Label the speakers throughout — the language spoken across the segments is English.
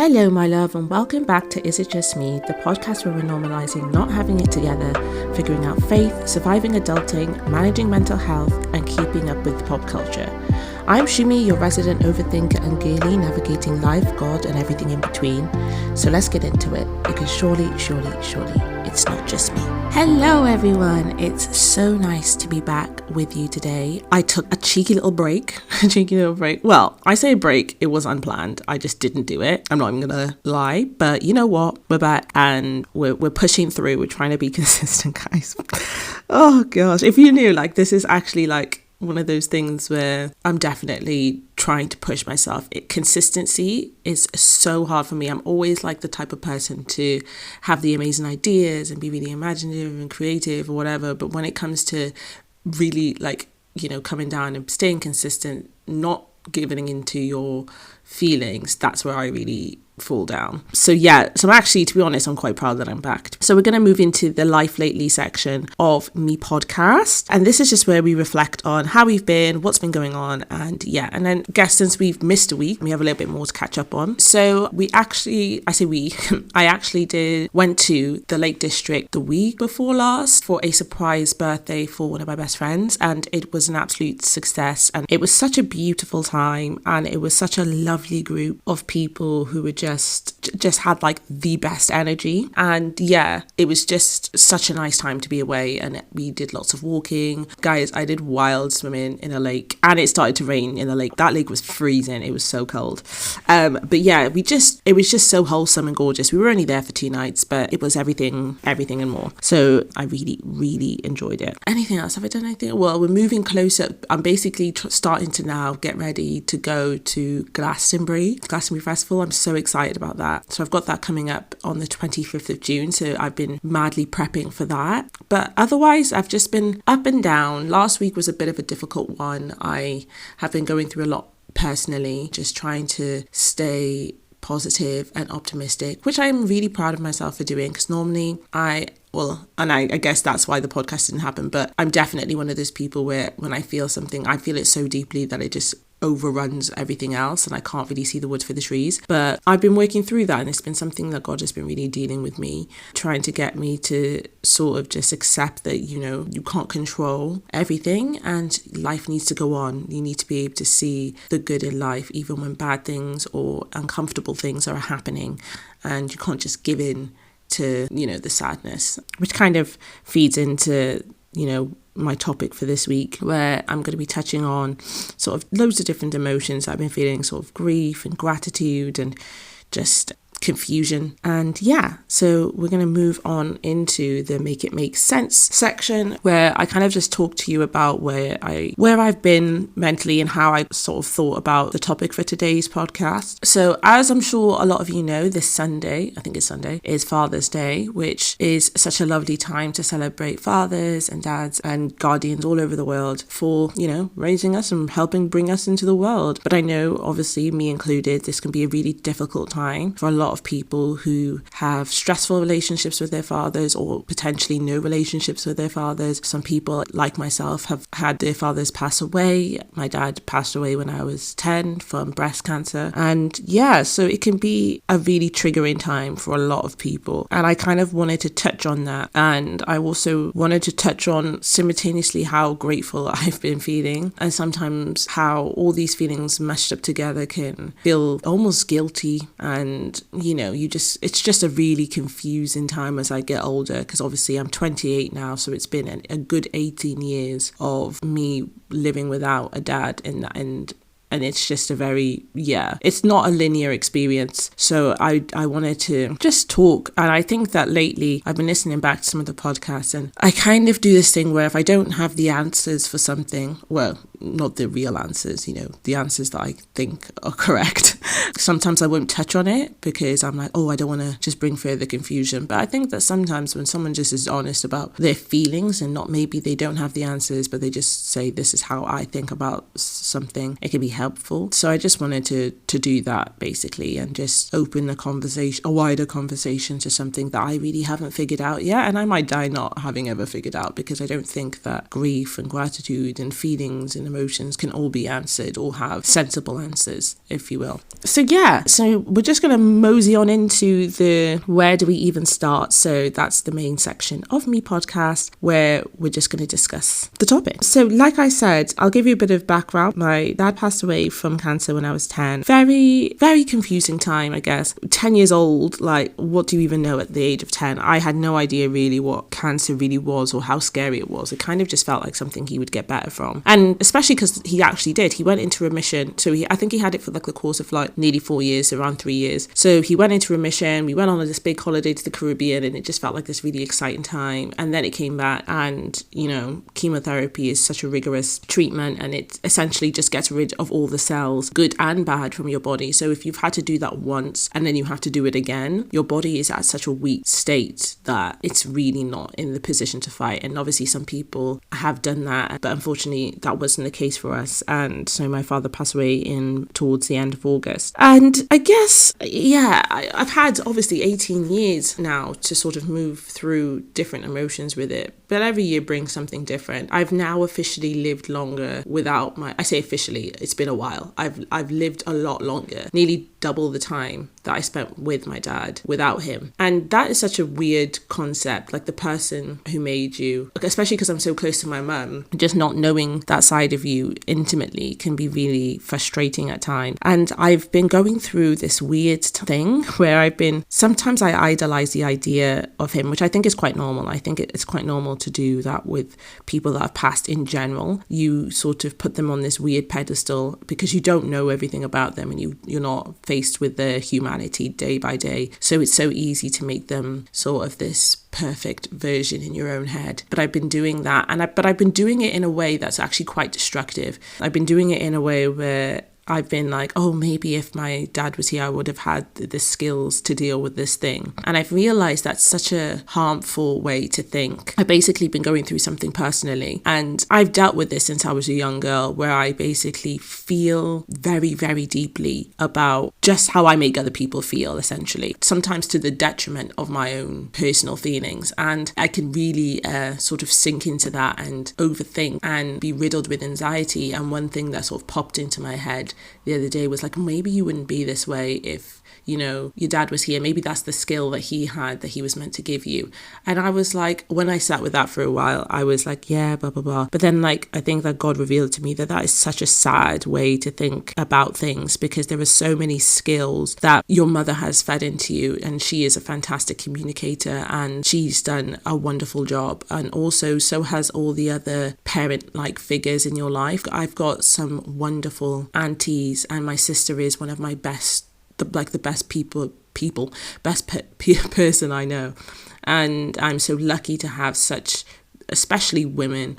Speaker 1: Hello, my love, and welcome back to Is It Just Me, the podcast where we're normalizing not having it together, figuring out faith, surviving adulting, managing mental health, and keeping up with pop culture. I'm Shumi, your resident overthinker and gaily navigating life, God, and everything in between. So let's get into it, because surely, it's not just me. Hello, everyone. It's so nice to be back with you today. I took a cheeky little break. Well, I say break, it was unplanned. I just didn't do it. I'm not even gonna lie, but you know what? We're back and we're pushing through. We're trying to be consistent, guys. Oh gosh, if you knew, this is actually one of those things where I'm definitely trying to push myself. Consistency is so hard for me. I'm always the type of person to have the amazing ideas and be really imaginative and creative or whatever. But when it comes to really coming down and staying consistent, not giving into your feelings, that's where I really fall down. So actually, to be honest, I'm quite proud that I'm back. So we're going to move into the Life Lately section of me podcast, and this is just where we reflect on how we've been, what's been going on, and then guess since we've missed a week, we have a little bit more to catch up on. So I actually went to the Lake District the week before last for a surprise birthday for one of my best friends, and it was an absolute success, and it was such a beautiful time, and it was such a lovely group of people who were just had the best energy, and it was just such a nice time to be away. And we did lots of walking, guys. I did wild swimming in a lake, and it started to rain in the lake. That lake was freezing, it was so cold, but it was just so wholesome and gorgeous. We were only there for 2 nights, but it was everything and more. So I really enjoyed it. Anything else? Have I done anything? Well, we're moving closer. I'm basically starting to now get ready to go to Glastonbury Festival. I'm so excited about that. So I've got that coming up on the 25th of June. So I've been madly prepping for that. But otherwise, I've just been up and down. Last week was a bit of a difficult one. I have been going through a lot personally, just trying to stay positive and optimistic, which I'm really proud of myself for doing, because normally I guess that's why the podcast didn't happen, but I'm definitely one of those people where when I feel something, I feel it so deeply that it just overruns everything else and I can't really see the wood for the trees. But I've been working through that, and it's been something that God has been really dealing with me, trying to get me to sort of just accept that, you can't control everything and life needs to go on. You need to be able to see the good in life even when bad things or uncomfortable things are happening, and you can't just give in to the sadness, which kind of feeds into my topic for this week, where I'm going to be touching on sort of loads of different emotions I've been feeling, sort of grief and gratitude and just confusion. And so we're going to move on into the Make It Make Sense section, where I kind of just talk to you about where I've been mentally and how I sort of thought about the topic for today's podcast. So as I'm sure a lot of you know, this Sunday, I think it's Sunday, is Father's Day, which is such a lovely time to celebrate fathers and dads and guardians all over the world for, raising us and helping bring us into the world. But I know, obviously, me included, this can be a really difficult time for a lot of people who have stressful relationships with their fathers or potentially no relationships with their fathers. Some people, like myself, have had their fathers pass away. My dad passed away when I was 10 from breast cancer. And so it can be a really triggering time for a lot of people. And I kind of wanted to touch on that. And I also wanted to touch on simultaneously how grateful I've been feeling, and sometimes how all these feelings mashed up together can feel almost guilty. And it's just a really confusing time as I get older, because obviously I'm 28 now, so it's been a good 18 years of me living without a dad, and it's just a very, it's not a linear experience. So I wanted to just talk. And I think that lately I've been listening back to some of the podcasts, and I kind of do this thing where if I don't have the answers for something, well, not the real answers, the answers that I think are correct, sometimes I won't touch on it because I'm like, I don't want to just bring further confusion. But I think that sometimes when someone just is honest about their feelings, and not maybe they don't have the answers, but they just say, this is how I think about something, it can be helpful. So I just wanted to do that basically, and just open a wider conversation to something that I really haven't figured out yet. And I might die not having ever figured out, because I don't think that grief and gratitude and feelings and emotions can all be answered or have sensible answers, if you will. So yeah, so we're just going to mosey on into the where do we even start. So that's the main section of me podcast where we're just going to discuss the topic. So like I said, I'll give you a bit of background. My dad passed away from cancer when I was 10. Very, very confusing time, I guess. 10 years old, like what do you even know at the age of 10? I had no idea really what cancer really was or how scary it was. It kind of just felt like something he would get better from. And especially because he actually did. He went into remission. So I think he had it for like the course of like nearly 4 years, around 3 years. So he went into remission. We went on this big holiday to the Caribbean and it just felt like this really exciting time. And then it came back and, you know, chemotherapy is such a rigorous treatment and it essentially just gets rid of all the cells, good and bad, from your body. So if you've had to do that once and then you have to do it again, your body is at such a weak state that it's really not in the position to fight. And obviously some people have done that, but unfortunately that wasn't the case for us. And so my father passed away towards the end of August. And I guess, yeah, I've had obviously 18 years now to sort of move through different emotions with it. But every year brings something different. I've now officially lived longer without I say officially, it's been a while. I've lived a lot longer, nearly double the time that I spent with my dad without him. And that is such a weird concept, like the person who made you, especially because I'm so close to my mum, just not knowing that side of you intimately can be really frustrating at times. And I've been going through this weird thing where sometimes I idolize the idea of him, which I think is quite normal. I think it's quite normal to do that with people that have passed in general. You sort of put them on this weird pedestal because you don't know everything about them and you're not faced with their humanity day by day. So it's so easy to make them sort of this perfect version in your own head. But I've been doing that but I've been doing it in a way that's actually quite destructive. I've been doing it in a way where I've been like, oh, maybe if my dad was here, I would have had the skills to deal with this thing. And I've realized that's such a harmful way to think. I've basically been going through something personally. And I've dealt with this since I was a young girl, where I basically feel very, very deeply about just how I make other people feel, essentially. Sometimes to the detriment of my own personal feelings. And I can really sort of sink into that and overthink and be riddled with anxiety. And one thing that sort of popped into my head the other day was like, maybe you wouldn't be this way if, you know, your dad was here. Maybe that's the skill that he had that he was meant to give you. And I was like, when I sat with that for a while, I was like, yeah, blah, blah, blah. But then like, I think that God revealed to me that is such a sad way to think about things, because there are so many skills that your mother has fed into you. And she is a fantastic communicator and she's done a wonderful job. And also so has all the other parent-like figures in your life. I've got some wonderful aunties and my sister is one of my best person I know. And I'm so lucky to have such, especially women,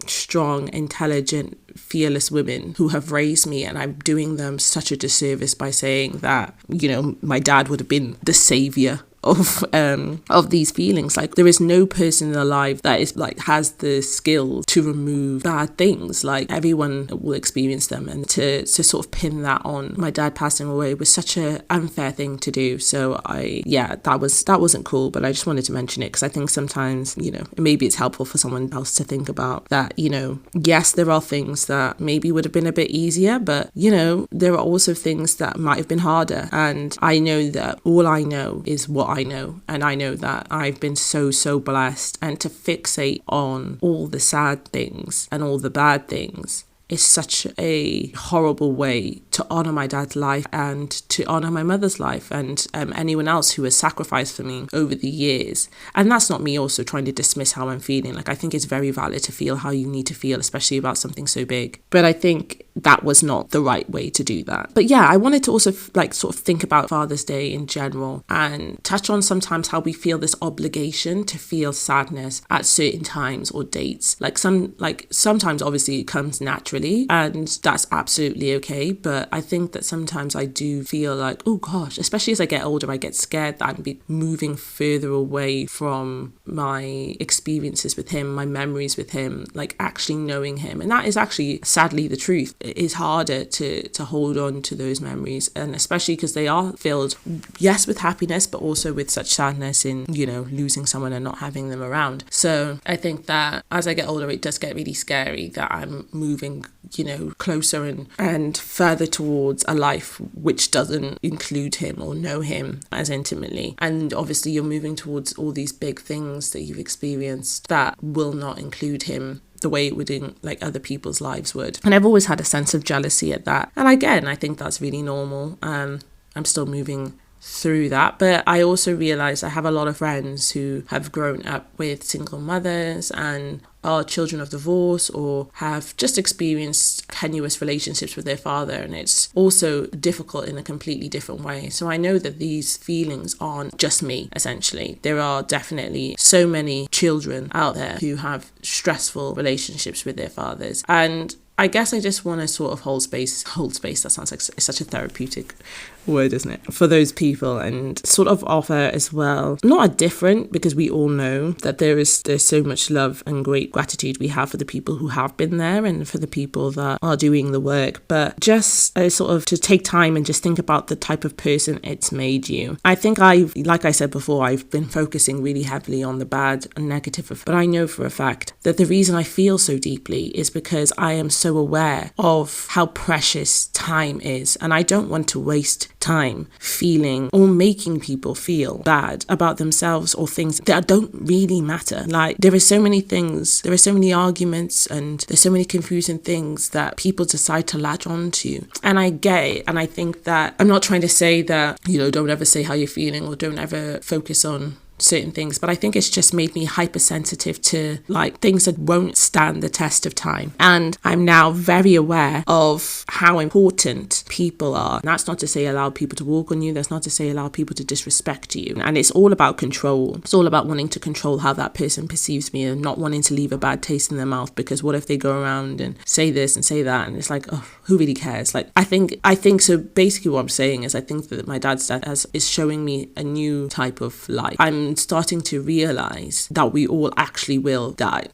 Speaker 1: strong, intelligent, fearless women who have raised me, and I'm doing them such a disservice by saying that, you know, my dad would have been the savior of these feelings. Like, there is no person alive that is like has the skills to remove bad things. Like, everyone will experience them, and to sort of pin that on my dad passing away was such an unfair thing to do. So that wasn't cool, but I just wanted to mention it because I think sometimes, you know, maybe it's helpful for someone else to think about that. You know, yes, there are things that maybe would have been a bit easier, but you know, there are also things that might have been harder. And I know that all I know is what I know, and I know that I've been so blessed, and to fixate on all the sad things and all the bad things is such a horrible way to honour my dad's life and to honour my mother's life and anyone else who has sacrificed for me over the years. And that's not me also trying to dismiss how I'm feeling. Like, I think it's very valid to feel how you need to feel, especially about something so big. But I think that was not the right way to do that. But yeah, I wanted to also sort of think about Father's Day in general and touch on sometimes how we feel this obligation to feel sadness at certain times or dates. Sometimes obviously it comes naturally, and that's absolutely okay. But I think that sometimes I do feel like, oh gosh, especially as I get older, I get scared that I'm moving further away from my experiences with him, my memories with him, like actually knowing him. And that is actually sadly the truth. it's harder to hold on to those memories, and especially because they are filled, yes, with happiness, but also with such sadness in, losing someone and not having them around. So I think that as I get older, it does get really scary that I'm moving, closer and further towards a life which doesn't include him or know him as intimately. And obviously you're moving towards all these big things that you've experienced that will not include him the way it would in like other people's lives would. And I've always had a sense of jealousy at that. And again, I think that's really normal. I'm still moving through that, but I also realize I have a lot of friends who have grown up with single mothers and are children of divorce or have just experienced tenuous relationships with their father, and it's also difficult in a completely different way. So I know that these feelings aren't just me, essentially. There are definitely so many children out there who have stressful relationships with their fathers, and I guess I just want to sort of hold space, that sounds like it's such a therapeutic word, isn't it, for those people, and sort of offer as well, not a different, because we all know that there's so much love and great gratitude we have for the people who have been there and for the people that are doing the work, but just sort of to take time and just think about the type of person it's made you. I think like I said before, I've been focusing really heavily on the bad and negative, but I know for a fact that the reason I feel so deeply is because I am so aware of how precious time is, and I don't want to waste time feeling or making people feel bad about themselves or things that don't really matter. Like, there are so many things, there are so many arguments, and there's so many confusing things that people decide to latch on to. And I get it, and I think that I'm not trying to say that, don't ever say how you're feeling or don't ever focus on certain things, but I think it's just made me hypersensitive to like things that won't stand the test of time. And I'm now very aware of how important people are. And that's not to say allow people to walk on you, that's not to say allow people to disrespect you. And it's all about control. It's all about wanting to control how that person perceives me and not wanting to leave a bad taste in their mouth, because what if they go around and say this and say that, and it's like, oh, who really cares? Like, I think so basically what I'm saying is I think that my dad's death is showing me a new type of life. I'm starting to realize that we all actually will die.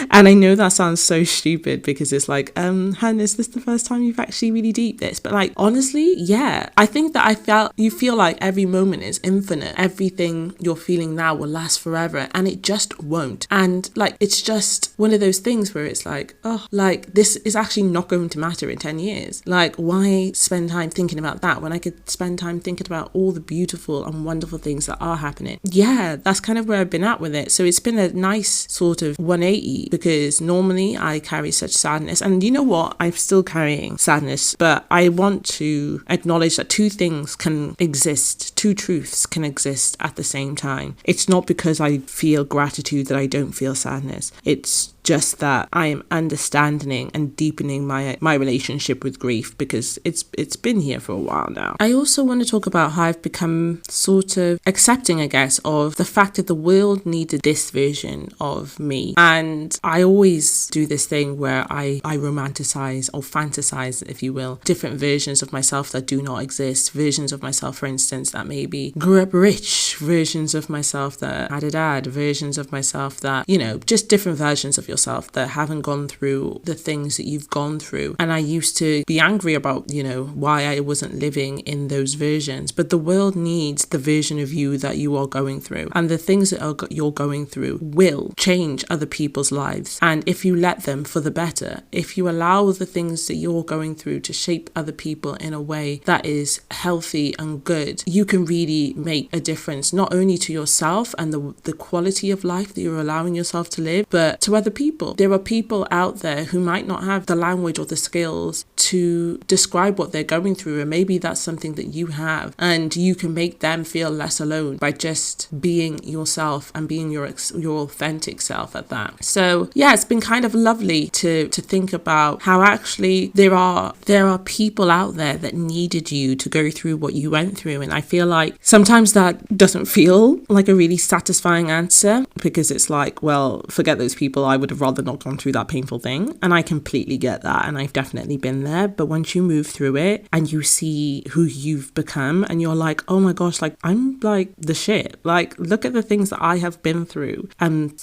Speaker 1: And I know that sounds so stupid because it's like, Han, is this the first time you've actually really deep this? But like, honestly, yeah. I think that you feel like every moment is infinite. Everything you're feeling now will last forever, and it just won't. And like, it's just one of those things where it's like, oh, like this is actually not going to matter in 10 years. Like, why spend time thinking about that when I could spend time thinking about all the beautiful and wonderful things that are happening? Yeah, that's kind of where I've been at with it. So it's been a nice sort of 180, because normally I carry such sadness, and you know what, I'm still carrying sadness, but I want to acknowledge that two things can exist, two truths can exist at the same time. It's not because I feel gratitude that I don't feel sadness. It's just that I am understanding and deepening my relationship with grief, because it's been here for a while now. I also want to talk about how I've become sort of accepting, I guess, of the fact that the world needed this version of me. And I always do this thing where I romanticize or fantasize, if you will, different versions of myself that do not exist. Versions of myself, for instance, that maybe grew up rich, versions of myself that had a dad, versions of myself that, just different versions of yourself that haven't gone through the things that you've gone through. And I used to be angry about, why I wasn't living in those versions. But the world needs the version of you that you are going through. And the things that you're going through will change other people's lives. And if you let them for the better, if you allow the things that you're going through to shape other people in a way that is healthy and good, you can really make a difference, not only to yourself and the quality of life that you're allowing yourself to live, but to other people. There are people out there who might not have the language or the skills to describe what they're going through, and maybe that's something that you have, and you can make them feel less alone by just being yourself and being your authentic self at that. So yeah, it's been kind of lovely to think about how actually there are people out there that needed you to go through what you went through. And I feel like sometimes that doesn't feel like a really satisfying answer, because it's like, well, forget those people, I would have rather not gone through that painful thing. And I completely get that, and I've definitely been there. But once you move through it and you see who you've become, and you're like, oh my gosh, like I'm like the shit, like look at the things that I have been through and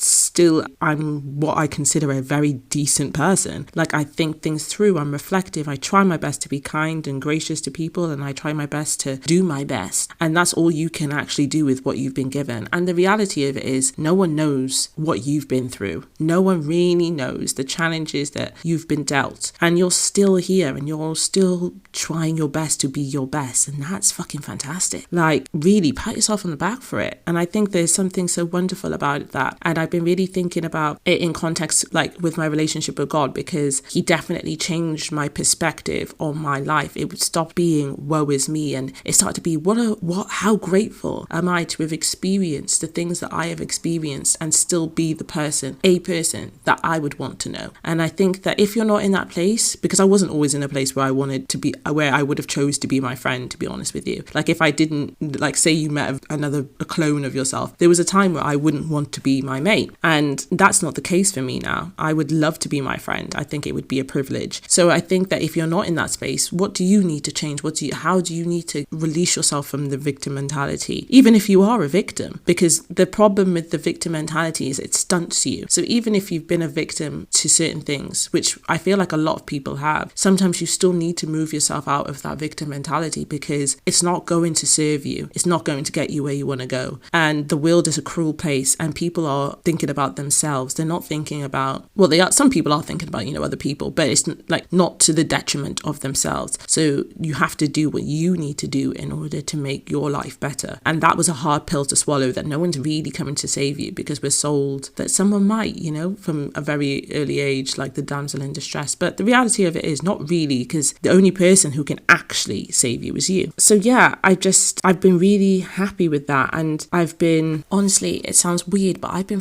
Speaker 1: I'm what I consider a very decent person. Like, I think things through, I'm reflective, I try my best to be kind and gracious to people, and I try my best to do my best. And that's all you can actually do with what you've been given. And the reality of it is, no one knows what you've been through. No one really knows the challenges that you've been dealt. And you're still here and you're still trying your best to be your best. And that's fucking fantastic. Like, really pat yourself on the back for it. And I think there's something so wonderful about that. And I've been really thinking about it in context, like with my relationship with God, because he definitely changed my perspective on my life. It would stop being woe is me, and it started to be how grateful am I to have experienced the things that I have experienced and still be a person that I would want to know. And I think that if you're not in that place, because I wasn't always in a place where I wanted to be, where I would have chose to be my friend, to be honest with you. Like, if I didn't, like, say you met a clone of yourself, there was a time where I wouldn't want to be my mate. And that's not the case for me now. I would love to be my friend. I think it would be a privilege. So I think that if you're not in that space, what do you need to change? How do you need to release yourself from the victim mentality? Even if you are a victim, because the problem with the victim mentality is it stunts you. So even if you've been a victim to certain things, which I feel like a lot of people have, sometimes you still need to move yourself out of that victim mentality, because it's not going to serve you. It's not going to get you where you want to go. And the world is a cruel place, and people are thinking about themselves. They're not thinking about, well, some people are thinking about, other people, but it's like not to the detriment of themselves. So you have to do what you need to do in order to make your life better. And that was a hard pill to swallow, that no one's really coming to save you, because we're sold that someone might, from a very early age, like the damsel in distress. But the reality of it is not really, because the only person who can actually save you is you. So yeah, I've been really happy with that. And I've been, honestly, it sounds weird, but I've been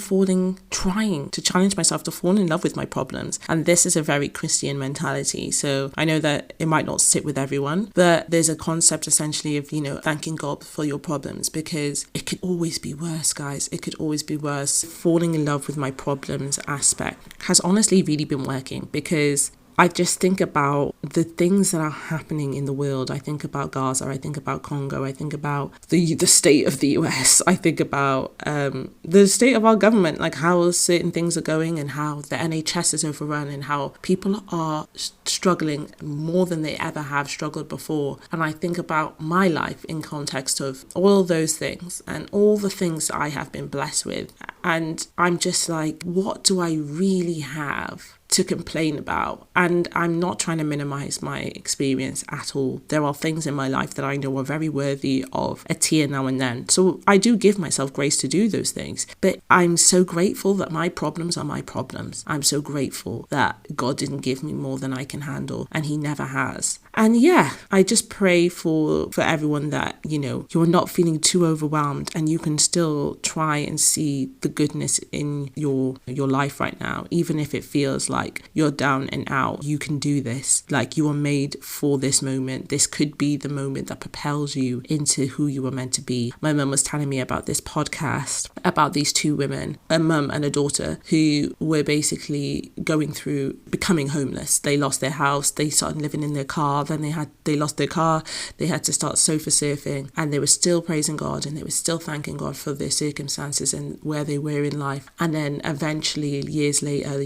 Speaker 1: trying to challenge myself to fall in love with my problems. And this is a very Christian mentality. So I know that it might not sit with everyone, but there's a concept essentially of, thanking God for your problems, because it could always be worse, guys. It could always be worse. Falling in love with my problems aspect has honestly really been working, because I just think about the things that are happening in the world. I think about Gaza, I think about Congo, I think about the state of the US, I think about the state of our government, like how certain things are going and how the NHS is overrun and how people are struggling more than they ever have struggled before. And I think about my life in context of all those things and all the things that I have been blessed with. And I'm just like, what do I really have to complain about? And I'm not trying to minimize my experience at all. There are things in my life that I know are very worthy of a tear now and then. So I do give myself grace to do those things. But I'm so grateful that my problems are my problems. I'm so grateful that God didn't give me more than I can handle, and he never has. And yeah, I just pray for everyone that, you're not feeling too overwhelmed, and you can still try and see the goodness in your life right now, even if it feels like you're down and out. You can do this. Like, you are made for this moment. This could be the moment that propels you into who you were meant to be. My mum was telling me about this podcast about these two women, a mum and a daughter, who were basically going through becoming homeless. They lost their house. They started living in their car. Then they lost their car. They had to start sofa surfing, and they were still praising God, and they were still thanking God for their circumstances and where they were in life. And then eventually, years later,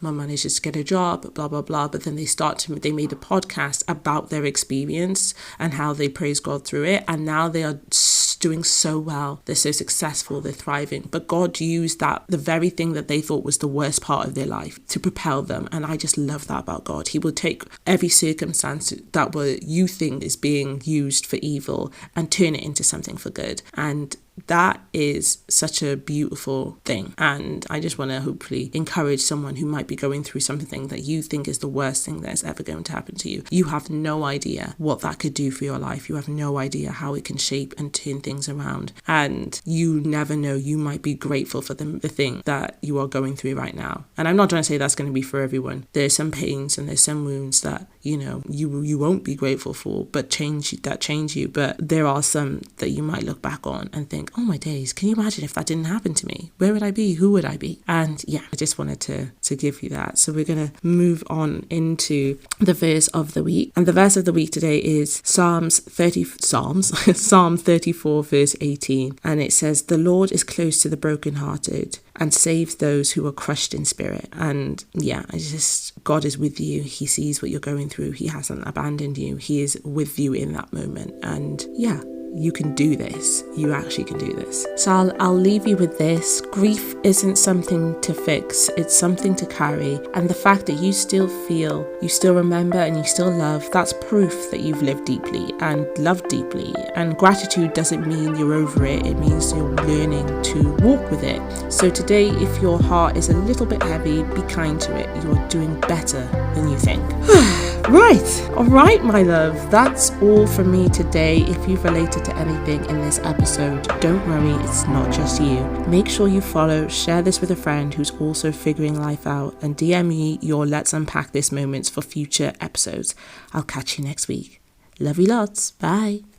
Speaker 1: mum managed to get a job, blah, blah, blah. But then they made a podcast about their experience and how they praised God through it. And now they are doing so well. They're so successful. They're thriving. But God used that, the very thing that they thought was the worst part of their life, to propel them. And I just love that about God. He will take every circumstance that you think is being used for evil and turn it into something for good. And that is such a beautiful thing. And I just want to hopefully encourage someone who might be going through something that you think is the worst thing that's ever going to happen to you. You have no idea what that could do for your life. You have no idea how it can shape and turn things around. And you never know, you might be grateful for the thing that you are going through right now. And I'm not trying to say that's going to be for everyone. There's some pains and there's some wounds that, you won't be grateful for, but change you. But there are some that you might look back on and think, oh my days, can you imagine if that didn't happen to me? Where would I be? Who would I be? And yeah, I just wanted to give you that. So we're going to move on into the verse of the week. And the verse of the week today is Psalm 34 verse 18. And it says, "The Lord is close to the brokenhearted and save those who are crushed in spirit. And yeah, God is with you. He sees what you're going through. He hasn't abandoned you. He is with you in that moment. And yeah, you can do this. You actually can do this. So I'll leave you with this. Grief isn't something to fix. It's something to carry. And the fact that you still feel, you still remember, and you still love, that's proof that you've lived deeply and loved deeply. And gratitude doesn't mean you're over it. It means you're learning to walk with it. So today, if your heart is a little bit heavy, be kind to it. You're doing better than you think. Right. All right, my love. That's all from me today. If you've related to anything in this episode, don't worry, it's not just you. Make sure you follow, share this with a friend who's also figuring life out, and DM me your Let's Unpack This moments for future episodes. I'll catch you next week. Love you lots. Bye.